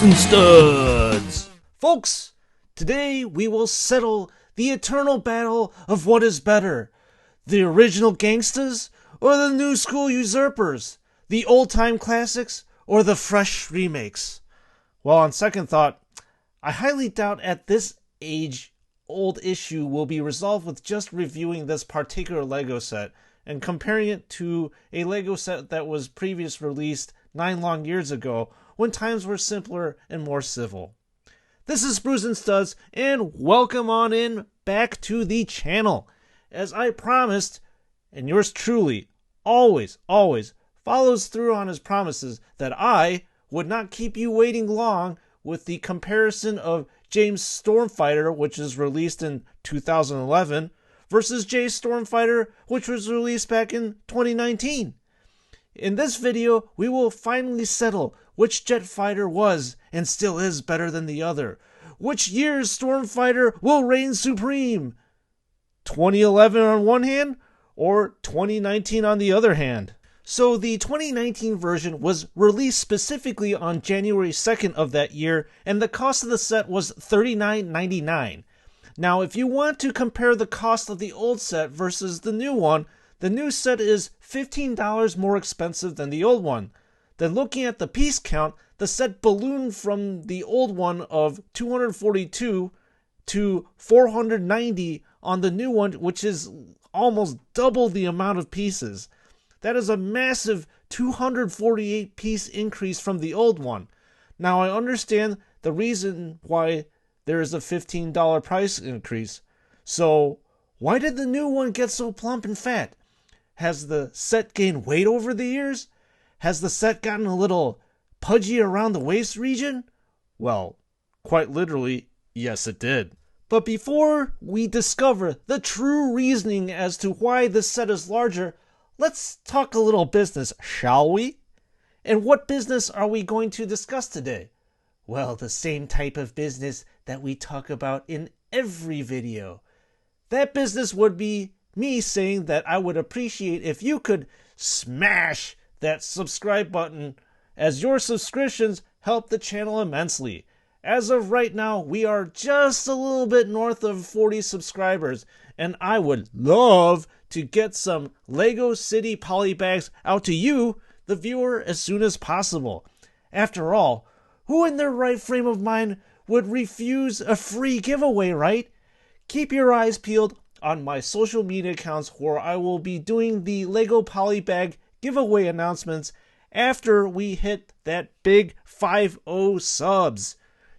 and Studs. Folks, today we will settle the eternal battle of what is better, the original gangstas or the new school usurpers, the old-time classics or the fresh remakes. Well, on second thought, I highly doubt at this age-old issue will be resolved with just reviewing this particular LEGO set and comparing it to a LEGO set that was previously released 9 long years ago when times were simpler and more civil. This is Brews and Studs, and welcome on in back to the channel. As I promised, and yours truly always follows through on his promises, that I would not keep you waiting long with the comparison of James Stormfighter, which is released in 2011, versus Jay Stormfighter, which was released back in 2019. In this video, we will finally settle which jet fighter was and still is better than the other. Which year's Stormfighter will reign supreme? 2011 on one hand, or 2019 on the other hand? So the 2019 version was released specifically on January 2nd of that year, and the cost of the set was $39.99. Now, if you want to compare the cost of the old set versus the new one, the new set is $15 more expensive than the old one. Then looking at the piece count, the set ballooned from the old one of 242 to 490 on the new one, which is almost double the amount of pieces. That is a massive 248 piece increase from the old one. Now, I understand the reason why there is a $15 price increase. So, why did the new one get so plump and fat? Has the set gained weight over the years? Has the set gotten a little pudgy around the waist region? Well, quite literally, yes it did. But before we discover the true reasoning as to why this set is larger, let's talk a little business, shall we? And what business are we going to discuss today? Well, the same type of business that we talk about in every video. That business would be me saying that I would appreciate if you could smash that subscribe button, as your subscriptions help the channel immensely. As of right now, we are just a little bit north of 40 subscribers, and I would love to get some LEGO City polybags out to you, the viewer, as soon as possible. After all, who in their right frame of mind would refuse a free giveaway, right? Keep your eyes peeled on my social media accounts, where I will be doing the LEGO polybag giveaway announcements after we hit that big 50 subs.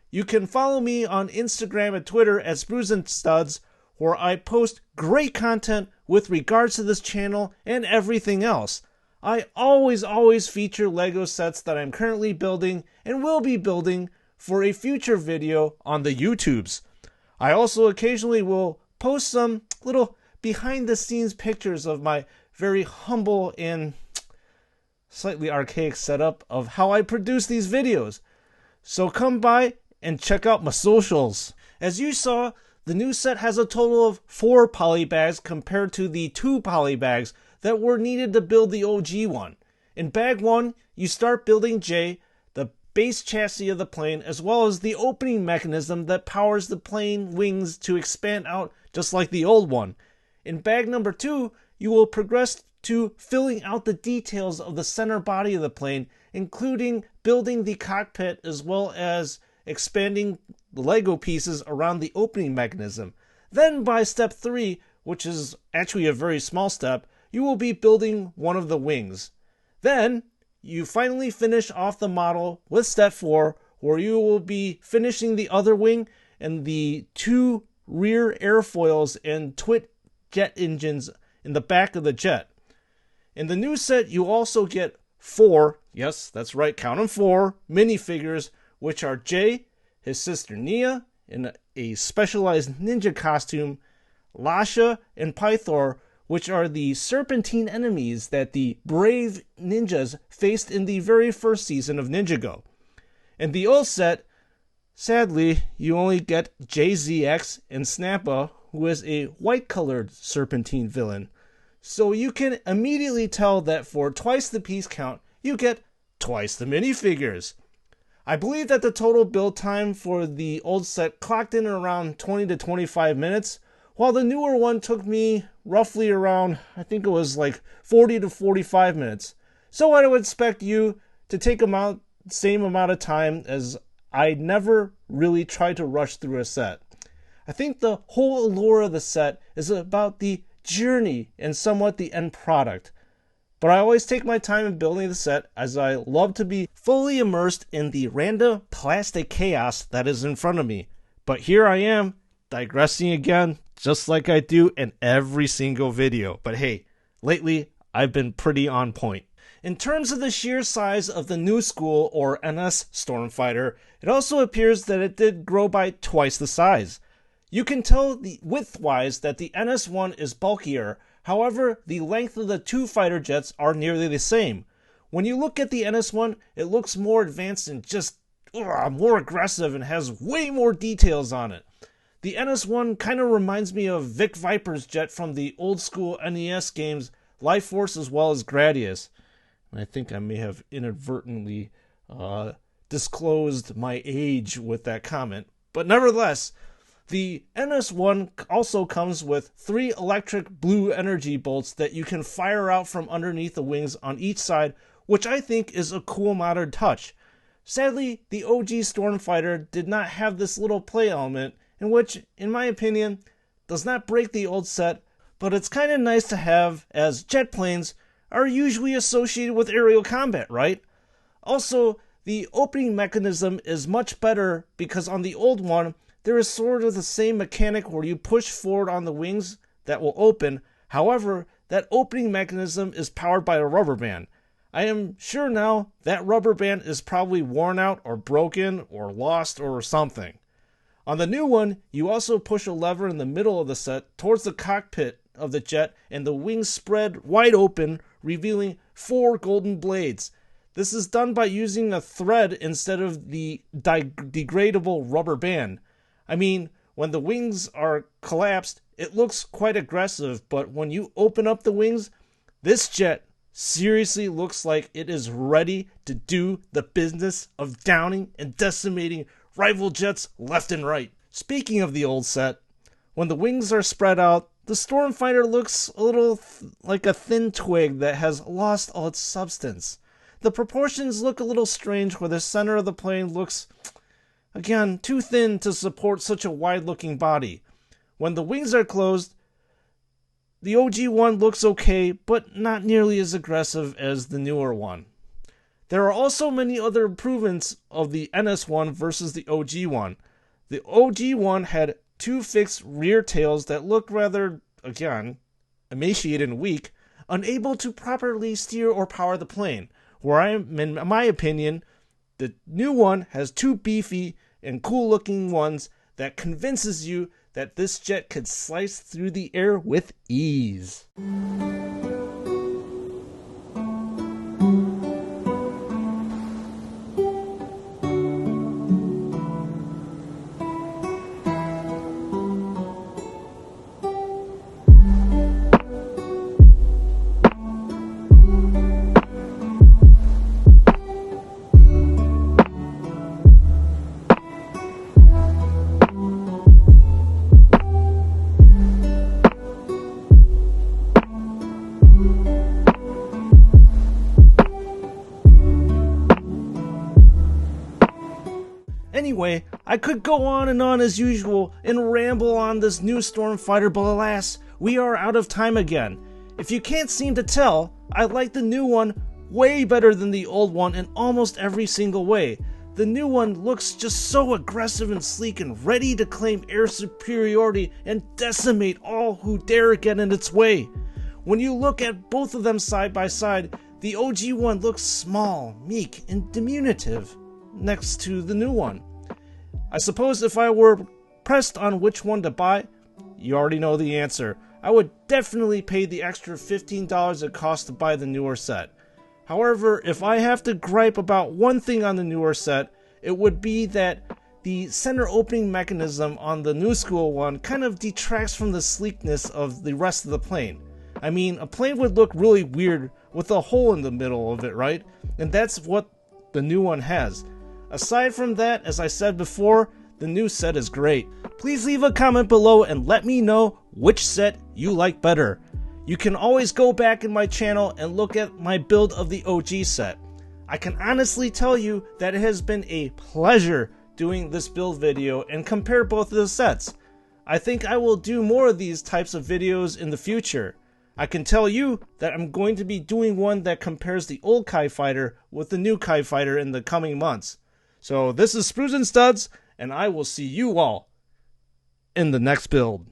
You can follow me on Instagram and Twitter as Brews and Studs, where I post great content with regards to this channel and everything else. I always feature LEGO sets that I'm currently building and will be building for a future video on the YouTubes. I also occasionally will post some little behind the scenes pictures of my very humble and slightly archaic setup of how I produce these videos. So come by and check out my socials. As you saw, the new set has a total of 4 polybags compared to the 2 polybags that were needed to build the OG one. In bag 1, you start building J, the base chassis of the plane, as well as the opening mechanism that powers the plane wings to expand out just like the old one. In bag number 2, you will progress to filling out the details of the center body of the plane, including building the cockpit as well as expanding the LEGO pieces around the opening mechanism. Then by step 3, which is actually a very small step, you will be building one of the wings. Then you finally finish off the model with step 4, where you will be finishing the other wing and the 2 rear airfoils and twin jet engines in the back of the jet. In the new set, you also get 4, yes, that's right, count them 4, minifigures, which are Jay, his sister Nia, in a specialized ninja costume, Lasha, and Pythor, which are the serpentine enemies that the brave ninjas faced in the very first season of Ninjago. In the old set, sadly, you only get JZX and Snappa, who is a white-colored serpentine villain. So you can immediately tell that for twice the piece count, you get twice the minifigures. I believe that the total build time for the old set clocked in around 20 to 25 minutes, while the newer one took me roughly around, I think it was like 40 to 45 minutes. So I would expect you to take same amount of time, as I never really tried to rush through a set. I think the whole allure of the set is about the journey and somewhat the end product. But I always take my time in building the set, as I love to be fully immersed in the random plastic chaos that is in front of me. But here I am, digressing again, just like I do in every single video. But hey, lately I've been pretty on point. In terms of the sheer size of the new school or NS Stormfighter, it also appears that it did grow by twice the size. You can tell the width-wise that the NS1 is bulkier, however, the length of the two fighter jets are nearly the same. When you look at the NS1, it looks more advanced and just more aggressive and has way more details on it. The NS1 kind of reminds me of Vic Viper's jet from the old school NES games Life Force as well as Gradius. I think I may have inadvertently disclosed my age with that comment. But nevertheless, the NS1 also comes with 3 electric blue energy bolts that you can fire out from underneath the wings on each side, which I think is a cool modern touch. Sadly, the OG Stormfighter did not have this little play element, in which, in my opinion, does not break the old set, but it's kind of nice to have, as jet planes are usually associated with aerial combat, right? Also, the opening mechanism is much better because on the old one, there is sort of the same mechanic where you push forward on the wings that will open. However, that opening mechanism is powered by a rubber band. I am sure now that rubber band is probably worn out or broken or lost or something. On the new one, you also push a lever in the middle of the set towards the cockpit of the jet, and the wings spread wide open, revealing 4 golden blades. This is done by using a thread instead of the degradable rubber band. I mean, when the wings are collapsed, it looks quite aggressive, but when you open up the wings, this jet seriously looks like it is ready to do the business of downing and decimating rival jets left and right. Speaking of the old set, when the wings are spread out, the Stormfighter looks a little like a thin twig that has lost all its substance. The proportions look a little strange where the center of the plane looks, again, too thin to support such a wide-looking body. When the wings are closed, the OG one looks okay, but not nearly as aggressive as the newer one. There are also many other improvements of the NS1 versus the OG one. The OG one had 2 fixed rear tails that looked rather, again, emaciated and weak, unable to properly steer or power the plane, where in my opinion, the new one has 2 beefy and cool looking ones that convinces you that this jet could slice through the air with ease. Anyway, I could go on and on as usual and ramble on this new Stormfighter, but alas, we are out of time again. If you can't seem to tell, I like the new one way better than the old one in almost every single way. The new one looks just so aggressive and sleek and ready to claim air superiority and decimate all who dare get in its way. When you look at both of them side by side, the OG one looks small, meek, and diminutive next to the new one. I suppose if I were pressed on which one to buy, you already know the answer. I would definitely pay the extra $15 it costs to buy the newer set. However, if I have to gripe about one thing on the newer set, it would be that the center opening mechanism on the new school one kind of detracts from the sleekness of the rest of the plane. I mean, a plane would look really weird with a hole in the middle of it, right? And that's what the new one has. Aside from that, as I said before, the new set is great. Please leave a comment below and let me know which set you like better. You can always go back in my channel and look at my build of the OG set. I can honestly tell you that it has been a pleasure doing this build video and compare both of the sets. I think I will do more of these types of videos in the future. I can tell you that I'm going to be doing one that compares the old Kai Fighter with the new Kai Fighter in the coming months. So this is Sprues and Studs, and I will see you all in the next build.